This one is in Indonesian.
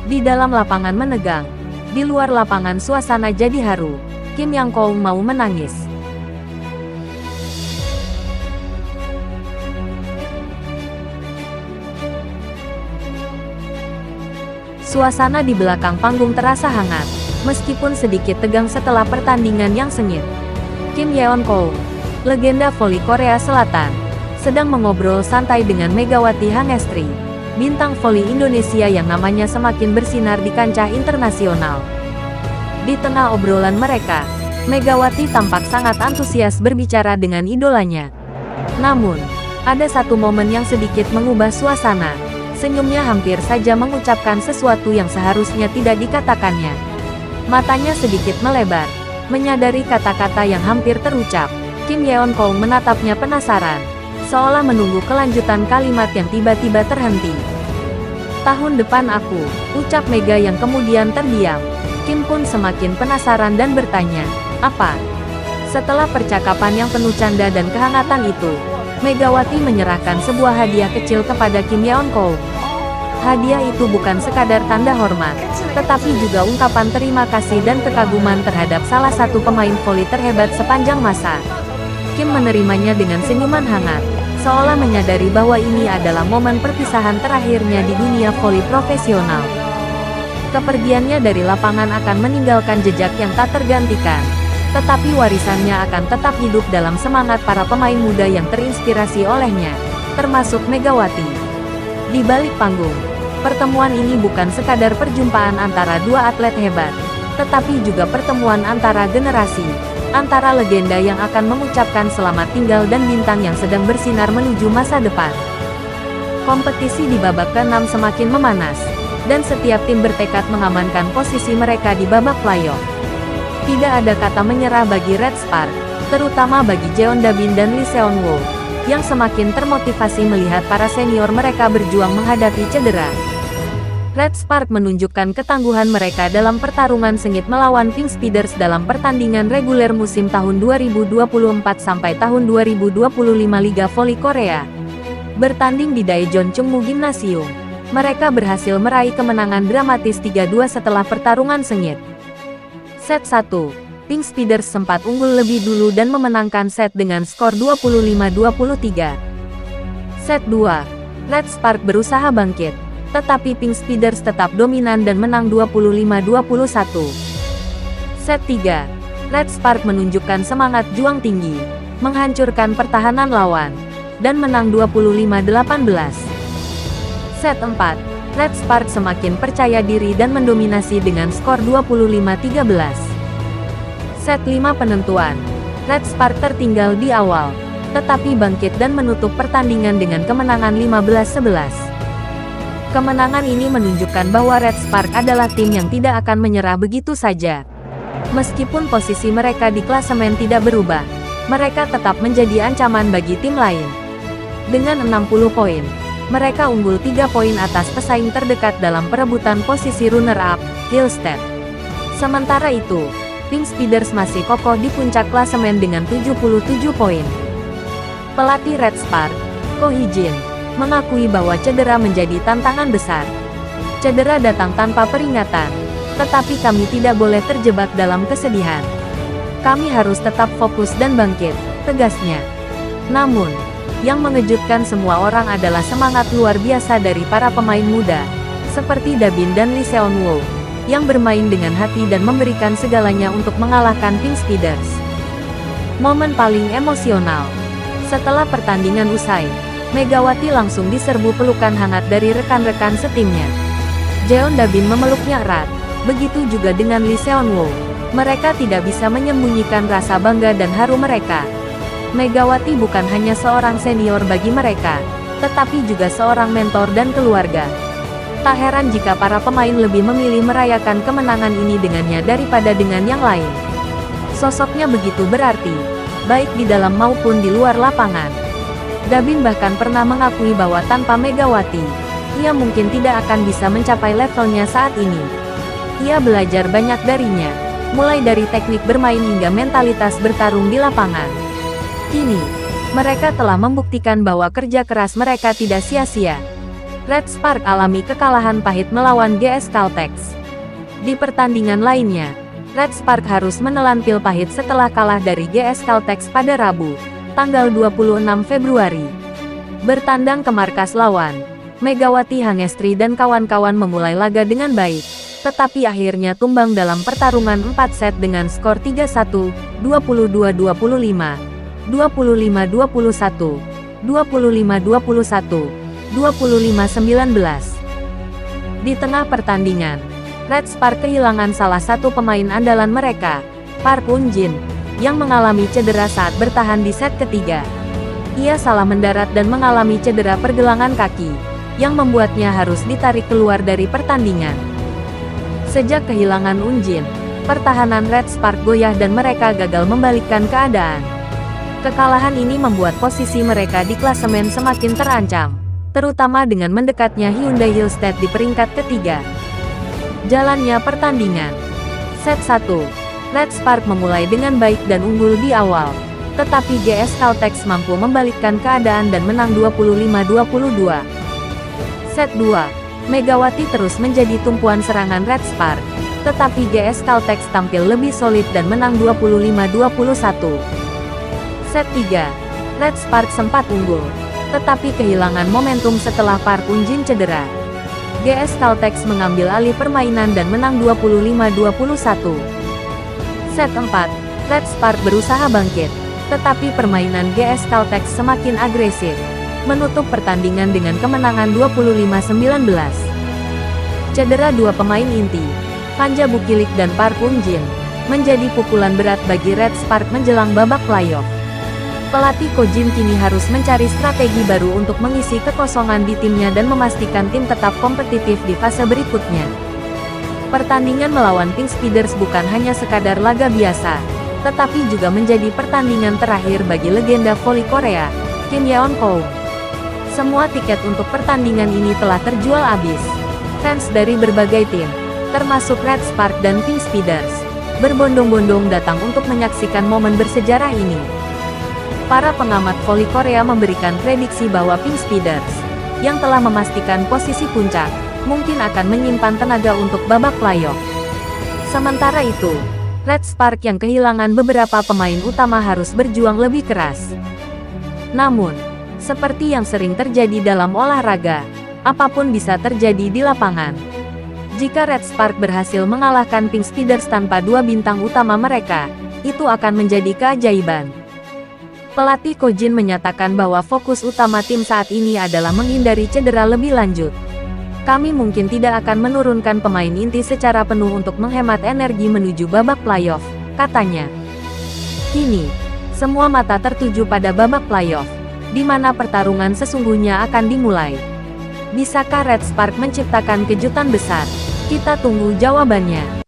Di dalam lapangan menegang. Di luar lapangan suasana jadi haru. Kim Yang Koung mau menangis. Suasana di belakang panggung terasa hangat, meskipun sedikit tegang setelah pertandingan yang sengit. Kim Yeon Koung, legenda voli Korea Selatan, sedang mengobrol santai dengan Megawati Hangestri, bintang voli Indonesia yang namanya semakin bersinar di kancah internasional. Di tengah obrolan mereka, Megawati tampak sangat antusias berbicara dengan idolanya. Namun, ada satu momen yang sedikit mengubah suasana. Senyumnya hampir saja mengucapkan sesuatu yang seharusnya tidak dikatakannya. Matanya sedikit melebar, menyadari kata-kata yang hampir terucap. Kim Yeon Koung menatapnya penasaran, seolah menunggu kelanjutan kalimat yang tiba-tiba terhenti. "Tahun depan aku," ucap Mega yang kemudian terdiam. Kim pun semakin penasaran dan bertanya, "Apa?" Setelah percakapan yang penuh canda dan kehangatan itu, Megawati menyerahkan sebuah hadiah kecil kepada Kim Yeon Koung. Hadiah itu bukan sekadar tanda hormat, tetapi juga ungkapan terima kasih dan kekaguman terhadap salah satu pemain voli terhebat sepanjang masa. Kim menerimanya dengan senyuman hangat, seolah menyadari bahwa ini adalah momen perpisahan terakhirnya di dunia voli profesional. Kepergiannya dari lapangan akan meninggalkan jejak yang tak tergantikan, tetapi warisannya akan tetap hidup dalam semangat para pemain muda yang terinspirasi olehnya, termasuk Megawati. Di balik panggung, pertemuan ini bukan sekadar perjumpaan antara dua atlet hebat, tetapi juga pertemuan antara generasi, antara legenda yang akan mengucapkan selamat tinggal dan bintang yang sedang bersinar menuju masa depan. Kompetisi di babak ke-6 semakin memanas, dan setiap tim bertekad mengamankan posisi mereka di babak playoff. Tidak ada kata menyerah bagi Red Spark, terutama bagi Jeon Dabin dan Lee Seon Woo, yang semakin termotivasi melihat para senior mereka berjuang menghadapi cedera. Red Spark menunjukkan ketangguhan mereka dalam pertarungan sengit melawan Pink Speeders dalam pertandingan reguler musim tahun 2024 sampai tahun 2025 Liga Voli Korea. Bertanding di Daejeon Chungmu Gymnasium, mereka berhasil meraih kemenangan dramatis 3-2 setelah pertarungan sengit. Set 1, Pink Speeders sempat unggul lebih dulu dan memenangkan set dengan skor 25-23. Set 2, Red Spark berusaha bangkit, tetapi Pink Speeders tetap dominan dan menang 25-21. Set 3, Red Spark menunjukkan semangat juang tinggi, menghancurkan pertahanan lawan, dan menang 25-18. Set 4, Red Spark semakin percaya diri dan mendominasi dengan skor 25-13. Set 5 penentuan, Red Spark tertinggal di awal, tetapi bangkit dan menutup pertandingan dengan kemenangan 15-11. Kemenangan ini menunjukkan bahwa Red Spark adalah tim yang tidak akan menyerah begitu saja. Meskipun posisi mereka di klasemen tidak berubah, mereka tetap menjadi ancaman bagi tim lain. Dengan 60 poin, mereka unggul 3 poin atas pesaing terdekat dalam perebutan posisi runner-up, Hillstead. Sementara itu, Pink Speeders masih kokoh di puncak klasemen dengan 77 poin. Pelatih Red Spark, Ko Hee-jin, mengakui bahwa cedera menjadi tantangan besar. Cedera datang tanpa peringatan, tetapi kami tidak boleh terjebak dalam kesedihan. Kami harus tetap fokus dan bangkit, tegasnya. Namun, yang mengejutkan semua orang adalah semangat luar biasa dari para pemain muda, seperti Dabin dan Lee Seon Woo, yang bermain dengan hati dan memberikan segalanya untuk mengalahkan Pink Speeders. Momen paling emosional. Setelah pertandingan usai, Megawati langsung diserbu pelukan hangat dari rekan-rekan setimnya. Jeon Dabin memeluknya erat, begitu juga dengan Lee Seon Woo. Mereka tidak bisa menyembunyikan rasa bangga dan haru mereka. Megawati bukan hanya seorang senior bagi mereka, tetapi juga seorang mentor dan keluarga. Tak heran jika para pemain lebih memilih merayakan kemenangan ini dengannya daripada dengan yang lain. Sosoknya begitu berarti, baik di dalam maupun di luar lapangan. Dabin bahkan pernah mengakui bahwa tanpa Megawati, ia mungkin tidak akan bisa mencapai levelnya saat ini. Ia belajar banyak darinya, mulai dari teknik bermain hingga mentalitas bertarung di lapangan. Kini, mereka telah membuktikan bahwa kerja keras mereka tidak sia-sia. Red Spark alami kekalahan pahit melawan GS Caltex. Di pertandingan lainnya, Red Spark harus menelan pil pahit setelah kalah dari GS Caltex pada Rabu, tanggal 26 Februari. Bertandang ke markas lawan, Megawati Hangestri dan kawan-kawan memulai laga dengan baik, tetapi akhirnya tumbang dalam pertarungan 4 set dengan skor 3-1, 22-25, 25-21, 25-21, 25-19. Di tengah pertandingan, Red Spark kehilangan salah satu pemain andalan mereka, Park Eun-jin, yang mengalami cedera saat bertahan di set ketiga. Ia salah mendarat dan mengalami cedera pergelangan kaki, yang membuatnya harus ditarik keluar dari pertandingan. Sejak kehilangan Eun-jin, pertahanan Red Spark goyah dan mereka gagal membalikkan keadaan. Kekalahan ini membuat posisi mereka di klasemen semakin terancam, terutama dengan mendekatnya Hyundai Hillstead di peringkat ketiga. Jalannya pertandingan. Set 1, Red Spark memulai dengan baik dan unggul di awal, tetapi GS Caltex mampu membalikkan keadaan dan menang 25-22. Set 2, Megawati terus menjadi tumpuan serangan Red Spark, tetapi GS Caltex tampil lebih solid dan menang 25-21. Set 3, Red Spark sempat unggul, tetapi kehilangan momentum setelah Park Eun-jin cedera. GS Caltex mengambil alih permainan dan menang 25-21. Set 4, Red Spark berusaha bangkit, tetapi permainan GS Caltex semakin agresif, menutup pertandingan dengan kemenangan 25-19. Cedera dua pemain inti, Panja Bukilik dan Park Eun-jin, menjadi pukulan berat bagi Red Spark menjelang babak playoff. Pelatih Ko Jin kini harus mencari strategi baru untuk mengisi kekosongan di timnya dan memastikan tim tetap kompetitif di fase berikutnya. Pertandingan melawan Pink Speeders bukan hanya sekadar laga biasa, tetapi juga menjadi pertandingan terakhir bagi legenda voli Korea, Kim Yeon-ko. Semua tiket untuk pertandingan ini telah terjual habis. Fans dari berbagai tim, termasuk Red Spark dan Pink Speeders, berbondong-bondong datang untuk menyaksikan momen bersejarah ini. Para pengamat voli Korea memberikan prediksi bahwa Pink Speeders, yang telah memastikan posisi puncak, mungkin akan menyimpan tenaga untuk babak playoff. Sementara itu, Red Spark yang kehilangan beberapa pemain utama harus berjuang lebih keras. Namun, seperti yang sering terjadi dalam olahraga, apapun bisa terjadi di lapangan. Jika Red Spark berhasil mengalahkan Pink Speeders tanpa dua bintang utama mereka, itu akan menjadi keajaiban. Pelatih Ko Jin menyatakan bahwa fokus utama tim saat ini adalah menghindari cedera lebih lanjut. Kami mungkin tidak akan menurunkan pemain inti secara penuh untuk menghemat energi menuju babak playoff, katanya. Kini, semua mata tertuju pada babak playoff, di mana pertarungan sesungguhnya akan dimulai. Bisakah Red Spark menciptakan kejutan besar? Kita tunggu jawabannya.